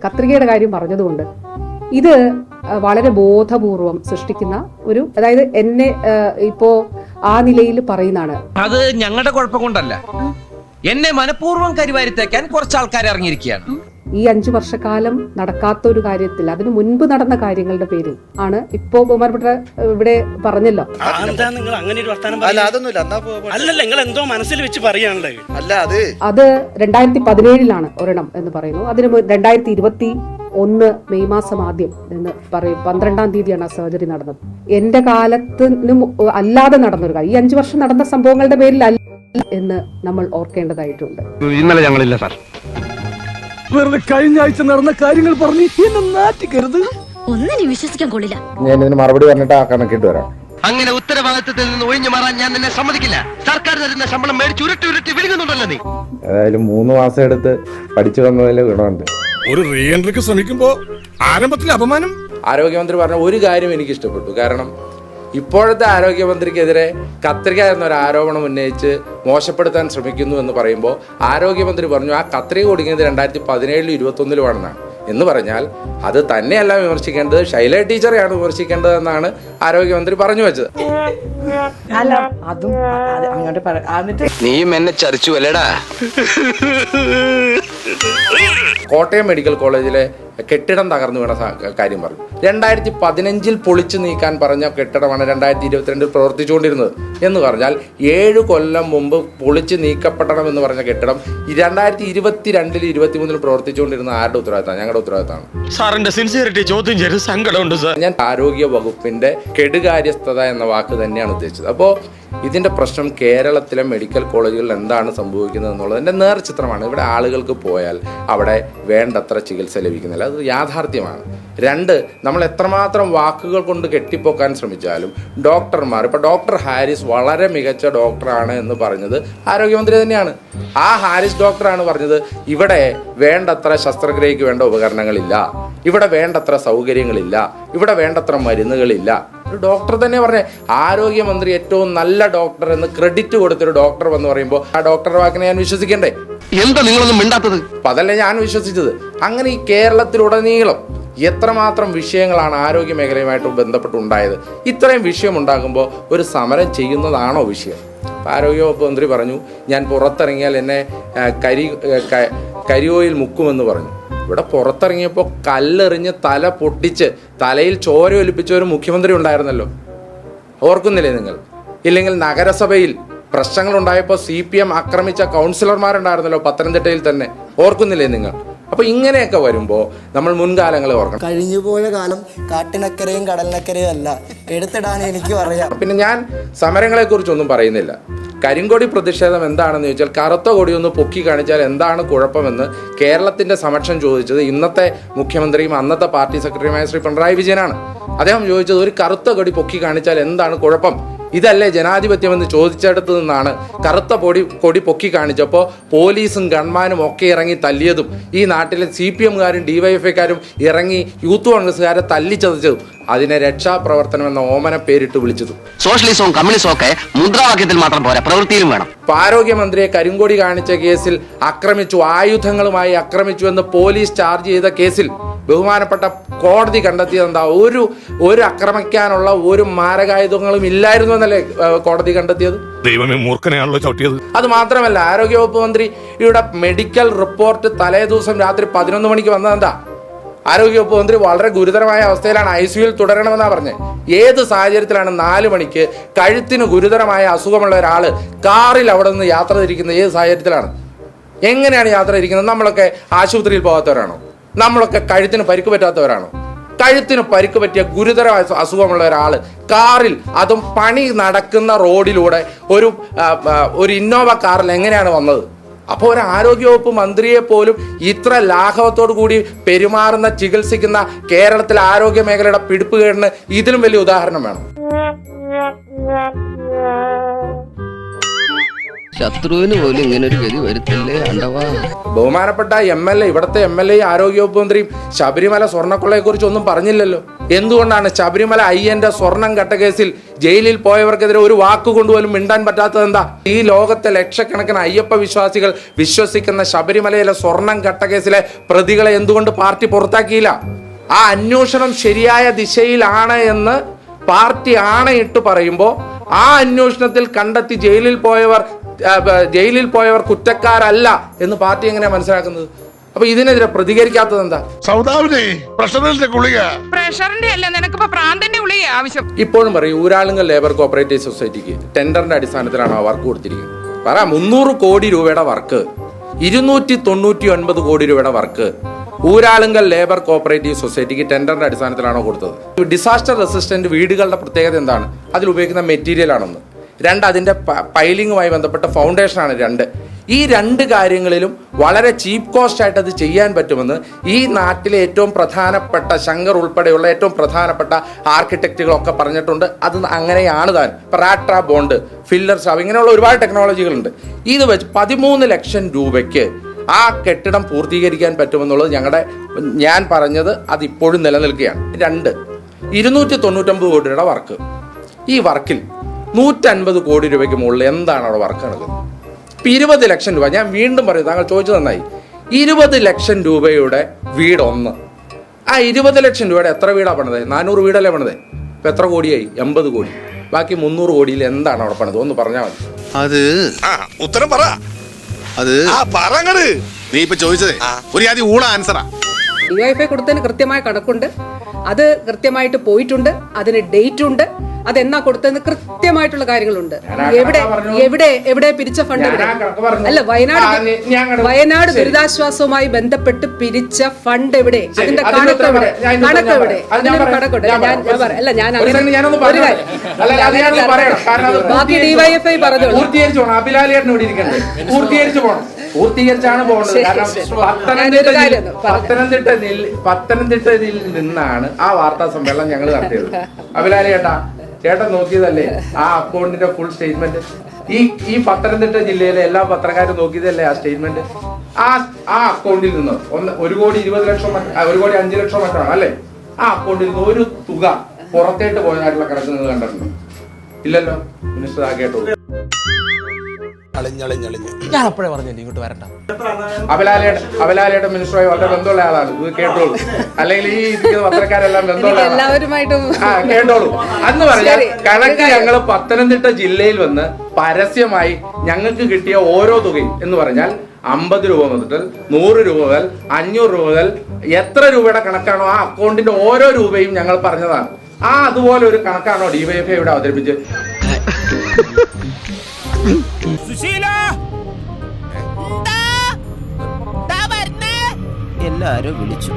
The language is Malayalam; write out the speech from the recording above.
കത്രികയുടെ കാര്യം പറഞ്ഞതുകൊണ്ട് ഇത് വളരെ ബോധപൂർവം സൃഷ്ടിക്കുന്ന ഒരു, അതായത് എന്നെ ഇപ്പോ ആ നിലയിൽ പറയുന്നതാണ്. അത് ഞങ്ങളുടെ കുഴപ്പം കൊണ്ടല്ല, എന്നെ മനഃപൂർവ്വം കരിവാരിത്തേക്കാൻ കുറച്ച് ആൾക്കാർ ഇറങ്ങിയിരിക്കുകയാണ്. ഈ 5 വർഷക്കാലം നടക്കാത്ത ഒരു കാര്യത്തിൽ, അതിനു മുൻപ് നടന്ന കാര്യങ്ങളുടെ പേരിൽ ആണ് ഇപ്പോ ബഹുമാനപ്പെട്ട ഇവിടെ പറഞ്ഞല്ലോ. നിങ്ങൾ അങ്ങനെ ഒരു വർത്തമാനം അല്ലല്ല, നിങ്ങൾ എന്തോ മനസ്സിൽ വെച്ച് പറയാണല്ലേ. അത് 2017 ഒരെണ്ണം എന്ന് പറയുന്നു. അതിന് 2021 മെയ് മാസം ആദ്യം എന്ന് പറയും 12-ാം തീയതിയാണ് ആ സർജറി നടന്നത്. എന്റെ കാലത്തിന് അല്ലാതെ നടന്നൊരു കാര്യം, ഈ 5 വർഷം നടന്ന സംഭവങ്ങളുടെ പേരിൽ അല്ല എന്ന് നമ്മൾ ഓർക്കേണ്ടതായിട്ടുണ്ട്. ഇന്നലെ ഞങ്ങളില്ല സാർ, വെറുതെ കഴിഞ്ഞ ആഴ്ച നടന്ന കാര്യങ്ങൾ പറഞ്ഞ് എന്നെ നാറ്റിക്കരുത്. ഒന്നിനും വിശ്വസിക്കാൻ കൊള്ളില്ല. ഞാൻ ഇതിന് മറുപടി പറഞ്ഞിട്ട് ആ കണക്കിട്ട് വരാം. അങ്ങനെ ഉത്തരവാദിത്തത്തിൽ നിന്ന് ഒഴിഞ്ഞു മാറാൻ ഞാൻ നിന്നെ സമ്മതിക്കില്ല. സർക്കാർ തരുന്ന ശമ്പളം മേടിച്ച് ഉരുട്ടി വിഴുങ്ങുന്നുണ്ടല്ലോ നീ. ഏതായാലും 3 മാസം എടുത്ത് പഠിച്ചു വന്നതിൽ ഗുണമുണ്ട്. ഒരു റീ എൻട്രിക്ക് ശ്രമിക്കുമ്പോ ആരംഭത്തിൽ അപമാനം. ആരോഗ്യമന്ത്രി പറഞ്ഞ ഒരു കാര്യം എനിക്ക് ഇഷ്ടപ്പെട്ടു. കാരണം ഇപ്പോഴത്തെ ആരോഗ്യമന്ത്രിക്കെതിരെ കത്രിക എന്നൊരു ആരോപണം ഉന്നയിച്ച് മോശപ്പെടുത്താൻ ശ്രമിക്കുന്നു എന്ന് പറയുമ്പോൾ ആരോഗ്യമന്ത്രി പറഞ്ഞു ആ കത്രിക കൊടുക്കുന്നത് 2017-ലും 2021-ലുമാണെന്നാണ്. എന്ന് പറഞ്ഞാൽ അത് തന്നെയല്ല വിമർശിക്കേണ്ടത്, ശൈല ടീച്ചറെയാണ് വിമർശിക്കേണ്ടതെന്നാണ് ആരോഗ്യമന്ത്രി പറഞ്ഞു വെച്ചത്. നീയും എന്നെ ചതിച്ചു അല്ലേടാ. കോട്ടയം മെഡിക്കൽ കോളേജിലെ കെട്ടിടം തകർന്നു വീണ കാര്യം പറഞ്ഞു. 2015-ൽ പൊളിച്ചു നീക്കാൻ പറഞ്ഞ കെട്ടിടമാണ് 2022-ൽ പ്രവർത്തിച്ചുകൊണ്ടിരുന്നത്. എന്ന് പറഞ്ഞാൽ 7 കൊല്ലം മുമ്പ് പൊളിച്ച് നീക്കപ്പെടണമെന്ന് പറഞ്ഞ കെട്ടിടം 2022-ൽ 2023-ൽ പ്രവർത്തിച്ചുകൊണ്ടിരുന്ന ആരുടെ ഉത്തരവാദിത്തമാണ്? ഞങ്ങളുടെ ഉത്തരവാദിത്തമാണ്. സാറിന്റെ സിൻസിയറിറ്റി ചോദ്യം ചെയ്ത് സങ്കടമുണ്ട് സാർ. ഞാൻ ആരോഗ്യ വകുപ്പിന്റെ കെടുകാര്യസ്ഥത എന്ന വാക്ക് തന്നെയാണ് ഉദ്ദേശിച്ചത്. അപ്പോൾ ഇതിന്റെ പ്രശ്നം കേരളത്തിലെ മെഡിക്കൽ കോളേജുകളിൽ എന്താണ് സംഭവിക്കുന്നത് എന്നുള്ളതിന്റെ നേർചിത്രമാണ്. ഇവിടെ ആളുകൾക്ക് പോയാൽ അവിടെ വേണ്ടത്ര ചികിത്സ ലഭിക്കുന്നില്ല, അത് യാഥാർത്ഥ്യമാണ്. 2, നമ്മൾ എത്രമാത്രം വാക്കുകൾ കൊണ്ട് കെട്ടിപ്പൊക്കാൻ ശ്രമിച്ചാലും ഡോക്ടർമാർ, ഇപ്പോൾ ഡോക്ടർ ഹാരിസ് വളരെ മികച്ച ഡോക്ടറാണ് എന്ന് പറഞ്ഞത് ആരോഗ്യമന്ത്രി തന്നെയാണ്. ആ ഹാരിസ് ഡോക്ടറാണ് പറഞ്ഞത് ഇവിടെ വേണ്ടത്ര ശസ്ത്രക്രിയയ്ക്ക് വേണ്ട ഉപകരണങ്ങളില്ല, ഇവിടെ വേണ്ടത്ര സൗകര്യങ്ങളില്ല, ഇവിടെ വേണ്ടത്ര മരുന്നുകളില്ല. ഒരു ഡോക്ടർ തന്നെ പറഞ്ഞേ. ആരോഗ്യമന്ത്രി ഏറ്റവും നല്ല ഡോക്ടർ എന്ന് ക്രെഡിറ്റ് കൊടുത്തൊരു ഡോക്ടർ എന്ന് പറയുമ്പോൾ ആ ഡോക്ടറുടെ വാക്കിനെ ഞാൻ വിശ്വസിക്കണ്ടേ? എന്താ നിങ്ങളൊന്നും മിണ്ടാത്തത്? അപ്പം അതല്ലേ ഞാൻ വിശ്വസിച്ചത്. അങ്ങനെ ഈ കേരളത്തിലുടനീളം എത്രമാത്രം വിഷയങ്ങളാണ് ആരോഗ്യ മേഖലയുമായിട്ട് ബന്ധപ്പെട്ടുണ്ടായത്. ഇത്രയും വിഷയം ഉണ്ടാകുമ്പോൾ ഒരു സമരം ചെയ്യുന്നതാണോ വിഷയം? ആരോഗ്യവകുപ്പ് മന്ത്രി പറഞ്ഞു ഞാൻ പുറത്തിറങ്ങിയാൽ എന്നെ കരിയോയിൽ മുക്കുമെന്ന് പറഞ്ഞു. ഇവിടെ പുറത്തിറങ്ങിയപ്പോൾ കല്ലെറിഞ്ഞ് തല പൊട്ടിച്ച് തലയിൽ ചോര ഒലിപ്പിച്ച ഒരു മുഖ്യമന്ത്രി ഉണ്ടായിരുന്നല്ലോ, ഓർക്കുന്നില്ലേ നിങ്ങൾ? ഇല്ലെങ്കിൽ നഗരസഭയിൽ പ്രശ്നങ്ങളുണ്ടായപ്പോൾ CPM ആക്രമിച്ച കൗൺസിലർമാരുണ്ടായിരുന്നല്ലോ പത്തനംതിട്ടയിൽ തന്നെ, ഓർക്കുന്നില്ലേ നിങ്ങൾ? അപ്പോൾ ഇങ്ങനെയൊക്കെ വരുമ്പോൾ നമ്മൾ മുൻകാലങ്ങളെ ഓർക്കണം. കഴിഞ്ഞുപോയ കാലം കാട്ടിനക്കരയും കടലിനക്കരയും അല്ല, എടുത്തിടാൻ എനിക്കും അറിയാം. പിന്നെ ഞാൻ സമരങ്ങളെക്കുറിച്ചൊന്നും പറയുന്നില്ല. കരിങ്കൊടി പ്രതിഷേധം എന്താണെന്ന് ചോദിച്ചാൽ കറുത്ത കൊടി ഒന്ന് പൊക്കി കാണിച്ചാൽ എന്താണ് കുഴപ്പമെന്ന് കേരളത്തിൻ്റെ സമക്ഷം ചോദിച്ചത് ഇന്നത്തെ മുഖ്യമന്ത്രിയും അന്നത്തെ പാർട്ടി സെക്രട്ടറിയുമായ ശ്രീ പിണറായി വിജയനാണ്. അദ്ദേഹം ചോദിച്ചത് ഒരു കറുത്ത കൊടി പൊക്കി കാണിച്ചാൽ എന്താണ് കുഴപ്പം, ഇതല്ലേ ജനാധിപത്യമെന്ന് ചോദിച്ചെടുത്തു നിന്നാണ് കറുത്ത കൊടി പൊക്കി കാണിച്ചപ്പോൾ പോലീസും ഗൺമാനും ഒക്കെ ഇറങ്ങി തല്ലിയതും ഈ നാട്ടിലെ CPMകാരും DYFIക്കാരും ഇറങ്ങി യൂത്ത് കോൺഗ്രസ്സുകാരെ തല്ലിച്ചതച്ചതും അതിനെ രക്ഷാപ്രവർത്തനം എന്ന ഓമന പേരിട്ട് വിളിച്ചതും. സോഷ്യലിസവും കമ്മ്യൂണിസവും ഒക്കെ മുദ്രാവാക്യത്തിൽ മാത്രം പോരാ, പ്രവൃത്തിയിലും വേണം. ആരോഗ്യമന്ത്രിയെ കരിങ്കൊടി കാണിച്ച കേസിൽ ആക്രമിച്ചു, ആയുധങ്ങളുമായി ആക്രമിച്ചു എന്ന് പോലീസ് ചാർജ് ചെയ്ത കേസിൽ ബഹുമാനപ്പെട്ട കോടതി കണ്ടെത്തിയത് എന്താ? ഒരു ആക്രമിക്കാനുള്ള ഒരു മാരകായുധങ്ങളും ഇല്ലായിരുന്നു എന്നല്ലേ കോടതി കണ്ടെത്തിയത്? ദൈവമേ, മൂർഖനെയാണല്ലോ ചവിട്ടിയത്. അത് മാത്രമല്ല, ആരോഗ്യവകുപ്പ് മന്ത്രിയുടെ മെഡിക്കൽ റിപ്പോർട്ട് തലേ ദിവസം രാത്രി 11 മണിക്ക് വന്നതെന്താ? ആരോഗ്യവകുപ്പ് മന്ത്രി വളരെ ഗുരുതരമായ അവസ്ഥയിലാണ്, ICUവിൽ തുടരണമെന്നാണ് പറഞ്ഞത്. ഏത് സാഹചര്യത്തിലാണ് 4 മണിക്ക് കഴുത്തിന് ഗുരുതരമായ അസുഖമുള്ള ഒരാൾ കാറിൽ അവിടെ നിന്ന് യാത്ര തിരിക്കുന്നത്? ഏത് സാഹചര്യത്തിലാണ്? എങ്ങനെയാണ് യാത്ര തിരിക്കുന്നത്? നമ്മളൊക്കെ ആശുപത്രിയിൽ പോകാത്തവരാണോ? നമ്മളൊക്കെ കഴുത്തിന് പരിക്ക് പറ്റാത്തവരാണോ? കഴുത്തിന് പരിക്ക് പറ്റിയ ഗുരുതര അസുഖമുള്ള ഒരാൾ കാറിൽ, അതും പണി നടക്കുന്ന റോഡിലൂടെ ഒരു ഇന്നോവ കാറിൽ എങ്ങനെയാണ് വന്നത്? അപ്പോൾ ഒരു ആരോഗ്യവകുപ്പ് മന്ത്രിയെ പോലും ഇത്ര ലാഘവത്തോടു കൂടി പെരുമാറുന്ന, ചികിത്സിക്കുന്ന കേരളത്തിലെ ആരോഗ്യ മേഖലയുടെ പിടിപ്പുകേടിന് ഇതിലും വലിയ ഉദാഹരണം വേണം. ശത്രുവിന് പോലും ഇങ്ങനെ ഒരു ഗതി വരുത്തല്ലേ ആണ്ടവാ. ബഹുമാനപ്പെട്ട MLA, ഇവിടുത്തെ MLA ആരോഗ്യവകുപ്പ് മന്ത്രിയും ശബരിമല സ്വർണ്ണക്കൊള്ളയെ കുറിച്ച് ഒന്നും പറഞ്ഞില്ലല്ലോ. എന്തുകൊണ്ടാണ് ശബരിമല അയ്യന്റെ സ്വർണം കട്ടക്കേസിൽ ജയിലിൽ പോയവർക്കെതിരെ ഒരു വാക്ക് കൊണ്ടുപോലും മിണ്ടാൻ പറ്റാത്തത്? എന്താ? ഈ ലോകത്തെ ലക്ഷക്കണക്കിന് അയ്യപ്പ വിശ്വാസികൾ വിശ്വസിക്കുന്ന ശബരിമലയിലെ സ്വർണം കട്ടക്കേസിലെ പ്രതികളെ എന്തുകൊണ്ട് പാർട്ടി പുറത്താക്കിയില്ല? ആ അന്വേഷണം ശരിയായ ദിശയിലാണ് എന്ന് പാർട്ടി ആണയിട്ട് പറയുമ്പോൾ ആ അന്വേഷണത്തിൽ കണ്ടെത്തി ജയിലിൽ പോയവർ കുറ്റക്കാരല്ല എന്ന് പാർട്ടി എങ്ങനെയാ മനസ്സിലാക്കുന്നത്? അപ്പൊ ഇതിനെതിരെ പ്രതികരിക്കാത്തത് എന്താ? പ്രഷറിന്റെ അല്ല, നിനക്കിപ്പോ പ്രാന്തന്റെ ഗുളിക ആവശ്യം. ഇപ്പോഴും പറയും ഊരാളുങ്കൽ ലേബർ കോപ്പറേറ്റീവ് സൊസൈറ്റിക്ക് ടെൻഡറിന്റെ അടിസ്ഥാനത്തിലാണ് ആ വർക്ക് കൊടുത്തിരിക്കുന്നത്. പറ, 300 കോടി രൂപയുടെ വർക്ക്, 299 കോടി രൂപയുടെ വർക്ക് ഊരാളുങ്കൽ ലേബർ കോപ്പറേറ്റീവ് സൊസൈറ്റിക്ക് ടെൻഡറിന്റെ അടിസ്ഥാനത്തിലാണോ കൊടുത്തത്? ഡിസാസ്റ്റർ റെസിസ്റ്റന്റ് വീടുകളുടെ പ്രത്യേകത എന്താണ്? അതിൽ ഉപയോഗിക്കുന്ന മെറ്റീരിയൽ ആണെന്ന്. 2, അതിന്റെ പൈലിങ്ങുമായി ബന്ധപ്പെട്ട ഫൗണ്ടേഷനാണ് 2. ഈ 2 കാര്യങ്ങളിലും വളരെ ചീപ്പ് കോസ്റ്റ് ആയിട്ട് അത് ചെയ്യാൻ പറ്റുമെന്ന് ഈ നാട്ടിലെ ഏറ്റവും പ്രധാനപ്പെട്ട ശങ്കർ ഉൾപ്പെടെയുള്ള ഏറ്റവും പ്രധാനപ്പെട്ട ആർക്കിടെക്റ്റുകളൊക്കെ പറഞ്ഞിട്ടുണ്ട്. അത് അങ്ങനെയാണ് താൻ. റാട്ര ബോണ്ട്, ഫില്ലർ സ്റ്റാബ്, ഇങ്ങനെയുള്ള ഒരുപാട് ടെക്നോളജികളുണ്ട്. ഇത് വെച്ച് 13 ലക്ഷം രൂപയ്ക്ക് ആ കെട്ടിടം പൂർത്തീകരിക്കാൻ പറ്റുമെന്നുള്ളത് ഞാൻ പറഞ്ഞത് അത് ഇപ്പോഴും നിലനിൽക്കുകയാണ്. 2, 299 കോടി രൂപയുടെ വർക്ക്. ഈ വർക്കിൽ 150 കോടി രൂപയ്ക്ക് മുകളിൽ എന്താണ് അവിടെ വർക്ക് നടക്കുന്നത്? 20 ലക്ഷം രൂപ. ഞാൻ വീണ്ടും പറയും, താങ്കൾ ചോദിച്ചു നന്നായി. 20 ലക്ഷം രൂപയുടെ വീട് ഒന്ന്. ആ 20 ലക്ഷം രൂപയുടെ എത്ര വീടാണ് പണിത്? 400 വീടല്ലേ പണിത്? ഇപ്പം എത്ര കോടിയായി? 80 കോടി. ബാക്കി 300 കോടിയിൽ എന്താണ് അവിടെ പണിത്? ഒന്ന് പറഞ്ഞാൽ മതി. അത് ഉത്തരം പറ. അത് നീ ഇപ്പൊ ചോദിച്ചതേ ഒരു ആദ്യം ഊള ആൻസറാ. DYFI കൊടുത്തതിന് കൃത്യമായ കണക്കുണ്ട്, അത് കൃത്യമായിട്ട് പോയിട്ടുണ്ട്, അതിന് ഡേറ്റ് ഉണ്ട്, അതെന്നാ കൊടുത്തതെന്ന് കൃത്യമായിട്ടുള്ള കാര്യങ്ങളുണ്ട്. എവിടെ പിരിച്ച ഫണ്ട് അല്ല, വയനാട് ദുരിതാശ്വാസവുമായി ബന്ധപ്പെട്ട് പിരിച്ച ഫണ്ട് എവിടെ? അതിന്റെ കണക്ക് എവിടെ? അതിനൊരു കണക്കുണ്ട്. ഞാൻ ബാക്കി DYFI പറഞ്ഞോളൂ. പൂർത്തീകരിച്ചാണ് പോകുന്നത്. പത്തനംതിട്ടയിൽ നിന്നാണ് ആ വാർത്താ സമ്മേളനം ഞങ്ങൾ നടത്തിയത്. അഭിലാലി ചേട്ടൻ നോക്കിയതല്ലേ ആ അക്കൗണ്ടിന്റെ ഫുൾ സ്റ്റേറ്റ്മെന്റ്? ഈ പത്തനംതിട്ട ജില്ലയിലെ എല്ലാ പത്രക്കാരും നോക്കിയതല്ലേ ആ സ്റ്റേറ്റ്മെന്റ്? ആ അക്കൗണ്ടിൽ നിന്ന് 1,20,00,000 1,05,00,000 മറ്റാണ് അല്ലേ? ആ അക്കൗണ്ടിൽ നിന്ന് ഒരു തുക പുറത്തേട്ട് പോയതായിട്ടുള്ള കണക്ക് നിങ്ങൾ കണ്ടിട്ടുണ്ടോ? ഇല്ലല്ലോ. മിനിസ്റ്റർ ആ കേട്ടോളൂ. ഞാൻ അപ്പോഴേ പറഞ്ഞില്ലേ ഇങ്ങോട്ട് വരണ്ട. അബലാലയുടെ മിനിസ്റ്ററുമായി വളരെ ബന്ധമുള്ള ആളാണ്. ഇത് കേട്ടോളൂ. അല്ലെങ്കിൽ ഈ പത്രക്കാരെല്ലാം ബന്ധമുള്ള കേട്ടോളൂ. അന്ന് പറഞ്ഞാൽ കണക്ക് ഞങ്ങൾ പത്തനംതിട്ട ജില്ലയിൽ വന്ന് പരസ്യമായി ഞങ്ങൾക്ക് കിട്ടിയ ഓരോ തുകയും എന്ന് പറഞ്ഞാൽ 50 രൂപ മുതൽ 100 രൂപ മുതൽ 500 രൂപ മുതൽ എത്ര രൂപയുടെ കണക്കാണോ ആ അക്കൗണ്ടിന്റെ ഓരോ രൂപയും ഞങ്ങൾ പറഞ്ഞതാണ്. അതുപോലെ ഒരു കണക്കാണോ DYFI ഇവിടെ അവതരിപ്പിച്ചത്? എല്ലാരും വിളിച്ചു.